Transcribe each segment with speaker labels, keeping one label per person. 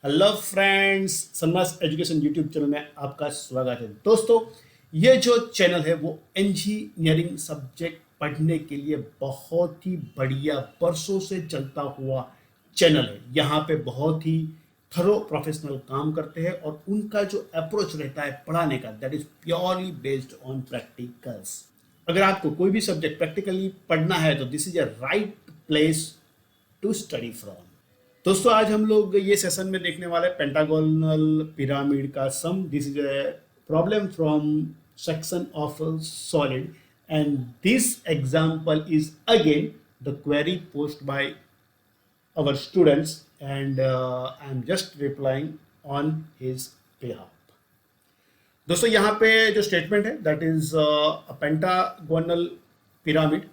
Speaker 1: Hello friends, Sanmas education YouTube channel में आपका स्वागत है। दोस्तों, ये जो चैनल है वो इंजीनियरिंग सब्जेक्ट पढ़ने के लिए बहुत ही बढ़िया बरसों से चलता हुआ चैनल है। यहाँ पे बहुत ही थरो प्रोफेशनल काम करते हैं और उनका जो अप्रोच रहता है पढ़ाने का, that is purely based on practicals. अगर आपको कोई भी सब्जेक्ट प्रैक्टिकली पढ़ना है तो this is a right place to study from. दोस्तों, आज हम लोग ये सेशन में देखने वाले पेंटागोनल पिरामिड का sum. This is a problem from section of solid and this example is again the query post by our students and I'm just replying on his behalf. दोस्तों, यहाँ पे जो स्टेटमेंट है that is a pentagonal pyramid.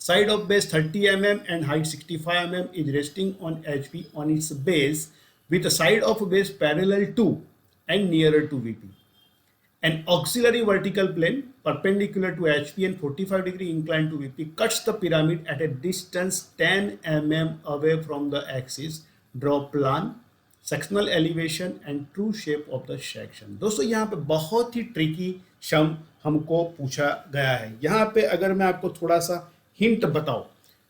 Speaker 1: Side of base 30 mm and height 65 mm is resting on HP on its base with a side of base parallel to and nearer to VP. An auxiliary vertical plane perpendicular to HP and 45-degree inclined to VP cuts the pyramid at a distance 10 mm away from the axis. Draw plan, sectional elevation and true shape of the section. दोस्तों, यहाँ पे बहुत ही tricky सम हमको पूछा गया है. यहाँ पे अगर मैं आपको थोड़ा सा हिंट बताओ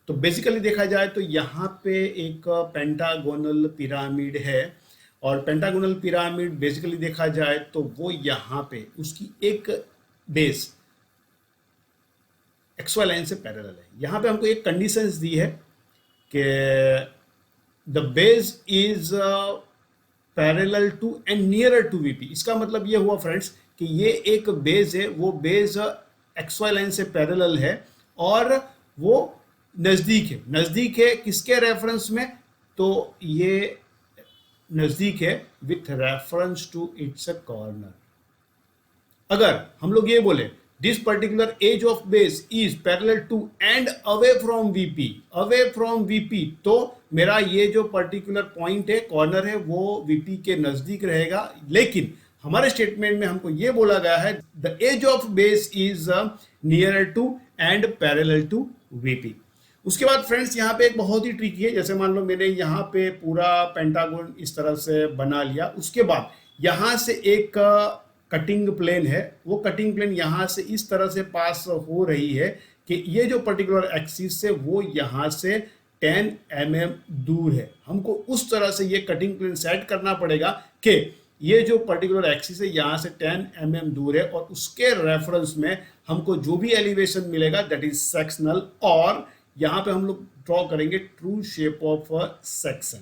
Speaker 1: तो बेसिकली देखा जाए तो यहाँ पे एक पेंटागोनल पिरामिड है और पेंटागोनल पिरामिड बेसिकली देखा जाए तो वो यहाँ पे उसकी एक बेस एक्सवाई लाइन से पैरेलल है. यहाँ पे हमको एक कंडीशंस दी है कि the base is parallel to and nearer to VP. इसका मतलब ये हुआ फ्रेंड्स कि ये एक बेस है, वो बेस एक्सवाई लाइन से पैरेलल है और वो नजदीक है किसके रेफरेंस में? तो ये नजदीक है with reference to its corner. अगर हम लोग ये बोले this particular edge of base is parallel to and away from VP, तो मेरा ये जो पर्टिकुलर पॉइंट है, कॉर्नर है, वो वीपी के नजदीक रहेगा. लेकिन हमारे स्टेटमेंट में हमको ये बोला गया है the edge of base is near to and parallel to VP. उसके बाद फ्रेंड्स यहाँ पे एक बहुत ही ट्रिकी है. जैसे मान लो मैंने यहाँ पे पूरा पेंटागोन इस तरह से बना लिया, उसके बाद यहाँ से एक कटिंग प्लेन है, वो कटिंग प्लेन यहाँ से इस तरह से पास हो रही है कि ये जो पर्टिकुलर एक्सिस से वो यहाँ से 10 mm दूर है. हमको उस तरह से ये कटिंग प्लेन सेट करना पड़ेगा कि ये जो पर्टिकुलर एक्सिस है यहाँ से 10 mm दूर है और उसके रेफरेंस में हमको जो भी एलिवेशन मिलेगा दैट इज सेक्शनल, और यहाँ पे हम लोग ड्रॉ करेंगे true shape of section.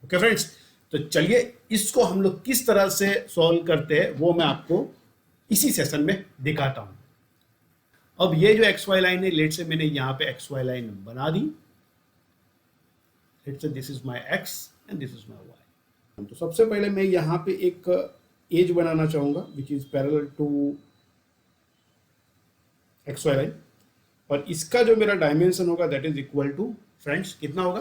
Speaker 1: Okay friends, तो चलिए इसको हम लोग किस तरह से सॉल्व करते हैं वो मैं आपको इसी सेशन में दिखाता हूं. अब ये जो एक्स वाई लाइन है, लेट से मैंने यहाँ पे एक्स वाई लाइन बना दी. Let say this is my X and this is my Y. तो सबसे पहले मैं यहाँ पे एक एज बनाना चाहूंगा which is parallel to X Y line और इसका जो मेरा डायमेंशन होगा that is equal to friends कितना होगा?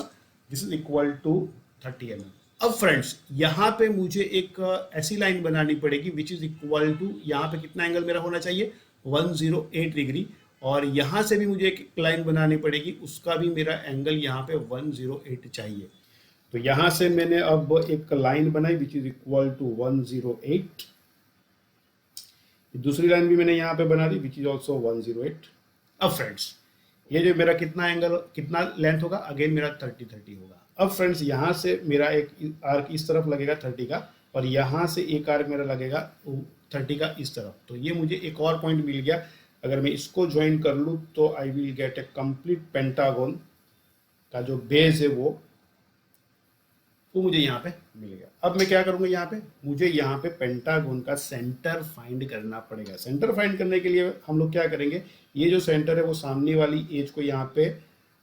Speaker 1: This is equal to 30 mm. अब फ्रेंड्स यहाँ पे मुझे एक ऐसी लाइन बनानी पड़ेगी विच इज इक्वल टू, यहाँ पे कितना एंगल मेरा होना चाहिए? 108 डिग्री. और यहाँ से भी मुझे एक लाइन बनानी पड़ेगी, उसका भी मेरा एंगल यहाँ पे 108 चाहिए. तो यहाँ से मैंने अब एक लाइन बनाई विच इज इक्वल टू 108. दूसरी लाइन भी मैंने यहाँ पे बना दी विच इज ऑल्सो 108. अब फ्रेंड्स ये जो मेरा कितना एंगल, कितना लेंथ होगा? अगेन मेरा 30 होगा. अब फ्रेंड्स यहाँ से मेरा एक आर्क इस तरफ लगेगा 30 का और यहाँ से एक आर्क मेरा लगेगा 30 का इस तरफ. तो ये मुझे एक और पॉइंट मिल गया. अगर मैं इसको ज्वाइन कर लूँ तो I will get A complete pentagon का जो बेस है वो मुझे यहाँ पे मिल गया. अब मैं क्या करूँगा? यहाँ पे मुझे यहाँ पे पेंटागोन का सेंटर फाइंड करना पड़ेगा. सेंटर फाइंड करने के लिए हम लोग क्या करेंगे? ये जो सेंटर है वो सामने वाली एज को यहाँ पे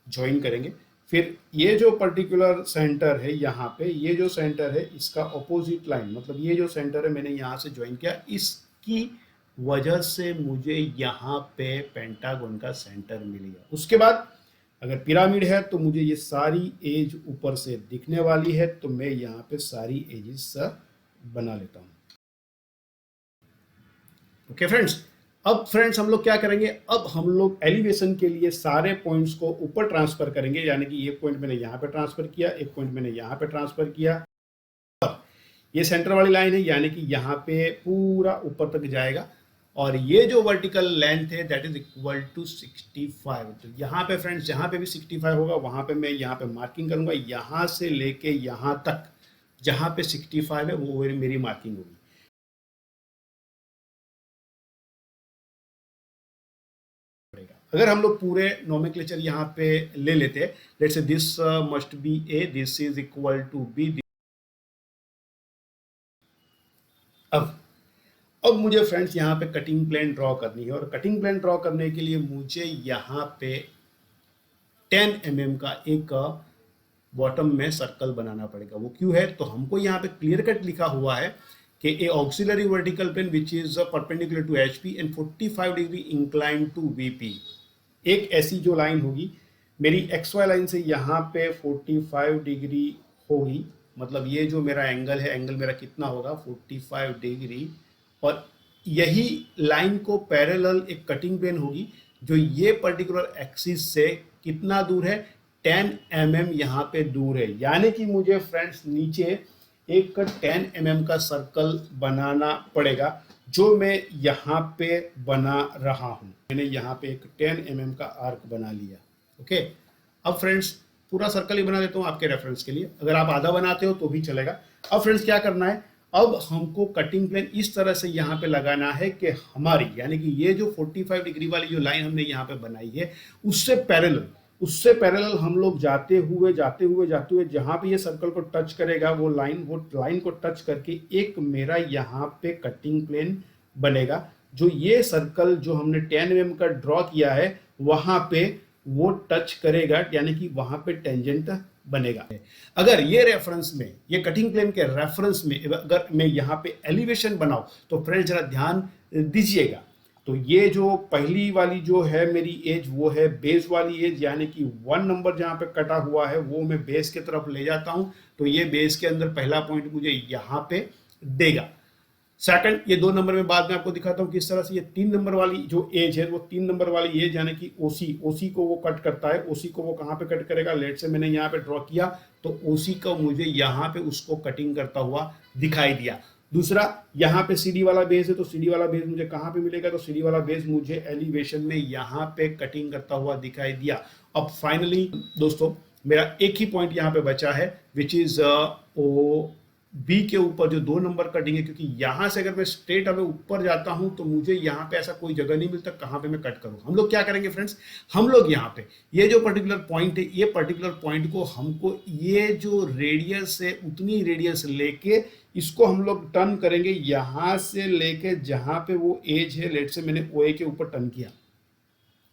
Speaker 1: ज्वाइन करेंगे. फिर ये जो पर्टिकुलर सेंटर है यहाँ पे, ये जो सेंटर है इसका ऑपोजिट लाइन, मतलब ये जो सेंटर है मैंने यहाँ से ज्वाइन किया, इसकी वजह से मुझे यहाँ पे पेंटागोन का सेंटर मिल गया. उसके बाद अगर पिरामिड है तो मुझे ये सारी एज ऊपर से दिखने वाली है, तो मैं यहाँ पे सारी एजेस बना लेता हूँ. ओके फ्रेंड्स, अब फ्रेंड्स हम लोग क्या करेंगे, अब हम लोग एलिवेशन के लिए सारे पॉइंट्स को ऊपर ट्रांसफर करेंगे, यानी कि एक पॉइंट मैंने यहाँ पे ट्रांसफर किया, एक पॉइंट मैंने यहाँ पे ट्रांसफर किया, ये सेंटर वाली लाइन है यानी कि यहाँ पे पूरा ऊपर तक जाएगा, और ये जो वर्टिकल लेंथ है दैट इज इक्वल टू 65। तो यहाँ पे फ्रेंड्स जहाँ पे भी 65 होगा वहाँ पे मैं यहाँ पे मार्किंग करूँगा, यहाँ से लेके यहाँ तक जहाँ पे 65 है वो मेरी मार्किंग होगी। अगर हम लोग पूरे नोमेनक्लेचर यहाँ पे ले लेते हैं, let's say this must be A, this is equal to B. अब मुझे फ्रेंड्स यहाँ पे कटिंग प्लेन ड्रॉ करनी है, और कटिंग प्लेन ड्रॉ करने के लिए मुझे यहाँ पे 10 mm का एक बॉटम में सर्कल बनाना पड़ेगा। वो क्यों है, तो हमको यहाँ पे क्लियर कट लिखा हुआ है कि a auxiliary vertical plane which is perpendicular to HP and 45 degree incline to VP. एक ऐसी जो लाइन होगी मेरी एक्स वाई लाइन से यहाँ पे 45 डिग्री होगी, मतलब ये जो मेरा एंगल है, एंगल मेरा कितना होगा 45 डिग्री, और यही लाइन को पैरेलल एक कटिंग प्लेन होगी जो ये पर्टिकुलर एक्सिस से कितना दूर है, 10 mm यहाँ पे दूर है। यानी कि मुझे फ्रेंड्स नीचे एक 10 mm का सर्कल बनाना पड़ेगा, जो मैं यहाँ पे बना रहा हूँ। मैंने यहाँ पे एक 10 mm का आर्क बना लिया। ओके, अब फ्रेंड्स पूरा सर्कल ही बना देता हूँ आपके रेफरेंस के लिए, अगर आप आधा बनाते हो तो भी चलेगा। अब फ्रेंड्स क्या करना है, अब हमको कटिंग प्लेन इस तरह से यहाँ पे लगाना है कि हमारी यानी कि ये जो 45 डिग्री वाली जो लाइन हमने यहाँ पे बनाई है उससे पैरेलल हम लोग जाते हुए जहाँ पे ये सर्कल को टच करेगा वो लाइन को टच करके एक मेरा यहाँ पे कटिंग प्लेन बनेगा, जो ये सर्कल जो हमने 10 mm का ड्रॉ किया है वहाँ पे वो टच करेगा, यानी कि वहाँ पे टेंजेंट बनेगा। अगर ये रेफरेंस में, ये कटिंग प्लेन के रेफरेंस में अगर मैं यहाँ पे एलिवेशन बनाऊं तो फ्रेंड्स जरा ध्यान दीजिएगा। तो ये जो पहली वाली जो है मेरी एज वो है बेस वाली एज, यानी कि 1 नंबर जहाँ पे कटा हुआ है वो मैं बेस के तरफ ले जाता हूँ, तो ये बेस के अंदर पहला पॉइंट मुझे यहाँ पे देगा। सेकंड, ये 2 नंबर में बाद में आपको दिखाता हूँ किस तरह से ये 3 नंबर वाली जो एज है वो 3 नंबर वाली एज यानी कि ओसी को वो कट करता है। ओसी को वो कहाँ पे कट करेगा, लेट से मैंने यहाँ पे ड्रॉ किया तो ओसी का मुझे यहाँ पे उसको कटिंग करता हुआ दिखाई दिया। दूसरा, यहाँ पे सीडी वाला बेस है, तो सीडी वाला बेस मुझे कहाँ पे मिलेगा, तो सीडी वाला बेस मुझे एलिवेशन में यहाँ पे कटिंग करता हुआ दिखाई दिया। अब फाइनली दोस्तों मेरा एक ही पॉइंट यहाँ पे बचा है विच इज ओ बी के ऊपर जो 2 नंबर कटिंग है, क्योंकि यहाँ से अगर मैं स्ट्रेट अवे ऊपर जाता हूँ तो मुझे यहाँ पे ऐसा कोई जगह नहीं मिलता कहाँ पे मैं कट करूँ। हम लोग क्या करेंगे फ्रेंड्स, हम लोग यहाँ पे ये जो पर्टिकुलर पॉइंट है, ये पर्टिकुलर पॉइंट को हमको ये जो रेडियस है उतनी रेडियस लेके इसको हम लोग टर्न करेंगे, यहाँ से लेके जहाँ पे वो एज है, लेट से मैंने ओ ए के ऊपर टर्न किया,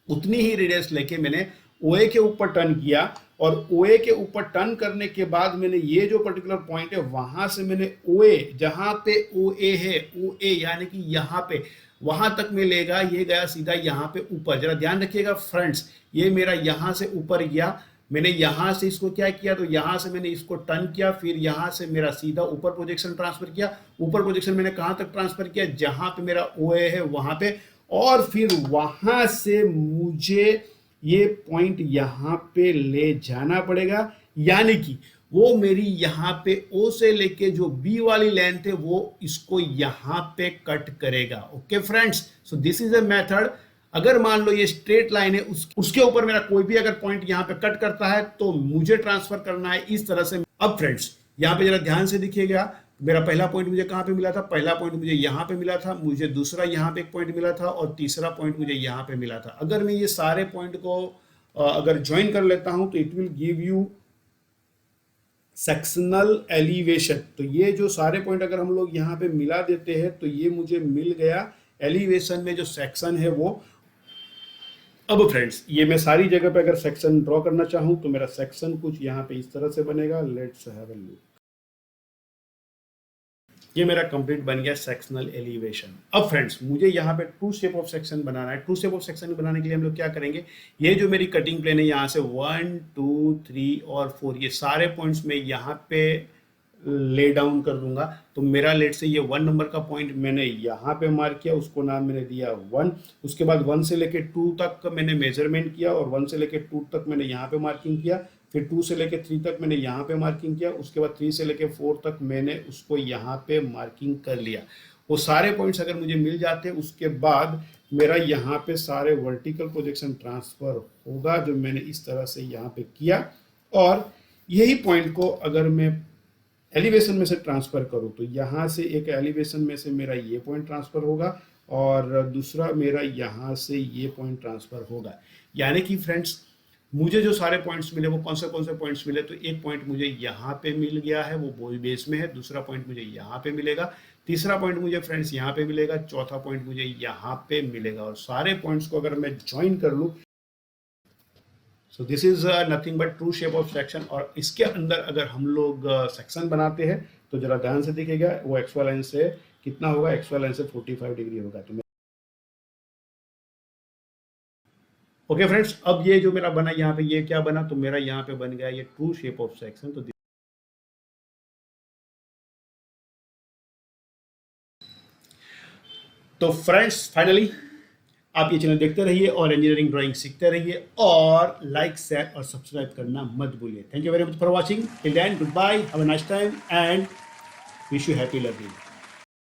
Speaker 1: उतनी ही रेडियस लेके मैंने OA के ऊपर टर्न किया, और OA के ऊपर टर्न करने के बाद मैंने ये जो पर्टिकुलर पॉइंट है वहां से मैंने OA, जहां पे OA है, OA यानी कि यहाँ पे वहां तक में लेगा, ये गया सीधा यहाँ पे ऊपर। जरा ध्यान रखिएगा फ्रेंड्स, ये मेरा यहाँ से ऊपर गया, मैंने यहाँ से इसको क्या किया, तो यहाँ से मैंने इसको टर्न किया, फिर यहाँ से मेरा सीधा ऊपर प्रोजेक्शन ट्रांसफर किया। ऊपर प्रोजेक्शन मैंने कहाँ तक ट्रांसफर किया, जहाँ पे मेरा OA है वहां पे, और फिर वहां से मुझे ये पॉइंट यहाँ पे ले जाना पड़ेगा, यानी कि वो मेरी यहाँ पे O से लेके जो B वाली लेंथ है वो इसको यहाँ पे कट करेगा। Okay friends, so this is a method. अगर मान लो ये स्ट्रेट लाइन है, उसके ऊपर मेरा कोई भी अगर पॉइंट यहाँ पे कट करता है तो मुझे ट्रांसफर करना है इस तरह से। अब फ्रेंड्स यहाँ पे जरा ध्यान से देखिएगा, मेरा पहला पॉइंट मुझे कहाँ पे मिला था, पहला पॉइंट मुझे यहाँ पे मिला था, मुझे दूसरा यहाँ पे एक पॉइंट मिला था, और तीसरा पॉइंट मुझे यहाँ पे मिला था। अगर मैं ये सारे पॉइंट को अगर ज्वाइन कर लेता हूं तो it will give you sectional elevation. तो ये जो सारे पॉइंट अगर हम लोग यहाँ पे मिला देते हैं तो ये मुझे मिल गया एलिवेशन में जो सेक्शन है वो। अब फ्रेंड्स ये मैं सारी जगह पे अगर सेक्शन ड्रॉ करना चाहूँ तो मेरा सेक्शन कुछ यहाँ पे इस तरह से बनेगा। लेट्स हैव अ लुक, ये मेरा कंप्लीट बन गया सेक्शनल एलिवेशन। अब फ्रेंड्स मुझे यहाँ पे 2 शेप ऑफ सेक्शन बनाना है। 2 शेप ऑफ सेक्शन बनाने के लिए हम लोग क्या करेंगे, ये जो मेरी कटिंग प्लेन है यहाँ से 1 2 3 और 4 ये सारे पॉइंट्स में यहाँ पे ले डाउन कर दूंगा। तो मेरा लेट से ये 1 नंबर का पॉइंट मैंने यहाँ पे मार्क किया, उसको नाम मैंने दिया 1। उसके बाद 1 से लेके 2 तक मैंने मेजरमेंट किया और 1 से लेके 2 तक मैंने यहाँ पे मार्किंग किया। फिर 2 से लेके 3 तक मैंने यहाँ पे मार्किंग किया। उसके बाद 3 से लेके 4 तक मैंने उसको यहाँ पे मार्किंग कर लिया। वो सारे पॉइंट्स अगर मुझे मिल जाते उसके बाद मेरा यहाँ पे सारे वर्टिकल प्रोजेक्शन ट्रांसफर होगा जो मैंने इस तरह से यहाँ पे किया। और यही पॉइंट को अगर मैं एलिवेशन में से ट्रांसफर करूँ तो यहाँ से एक एलिवेशन में से मेरा ये पॉइंट ट्रांसफर होगा और दूसरा मेरा यहाँ से ये पॉइंट ट्रांसफर होगा। यानी कि फ्रेंड्स मुझे जो सारे पॉइंट्स मिले वो कौन से पॉइंट्स मिले, तो एक पॉइंट मुझे यहाँ पे मिल गया है, वो बोई बेस में है। दूसरा पॉइंट मुझे यहाँ पे मिलेगा। तीसरा पॉइंट मुझे फ्रेंड्स यहाँ पे मिलेगा। चौथा पॉइंट मुझे यहाँ पे मिलेगा। और सारे पॉइंट्स को अगर मैं ज्वाइन कर लूँ, so this is nothing but true shape of section. और इसके अंदर अगर हम लोग सेक्शन बनाते हैं तो जरा ध्यान से दिखेगा, वो एक्सवाई लाइन से कितना होगा, एक्सवाई लाइन से 45 डिग्री होगा। तो ओके फ्रेंड्स, अब ये जो मेरा बना यहाँ पे, ये क्या बना, तो मेरा यहाँ पे बन गया ये ट्रू शेप ऑफ सेक्शन। तो फ्रेंड्स फाइनली आप ये चैनल देखते रहिए और इंजीनियरिंग ड्राइंग सीखते रहिए और लाइक शेयर और सब्सक्राइब करना मत भूलिए। Thank you very much for watching. Till then good bye, have a nice time and wish you happy learning.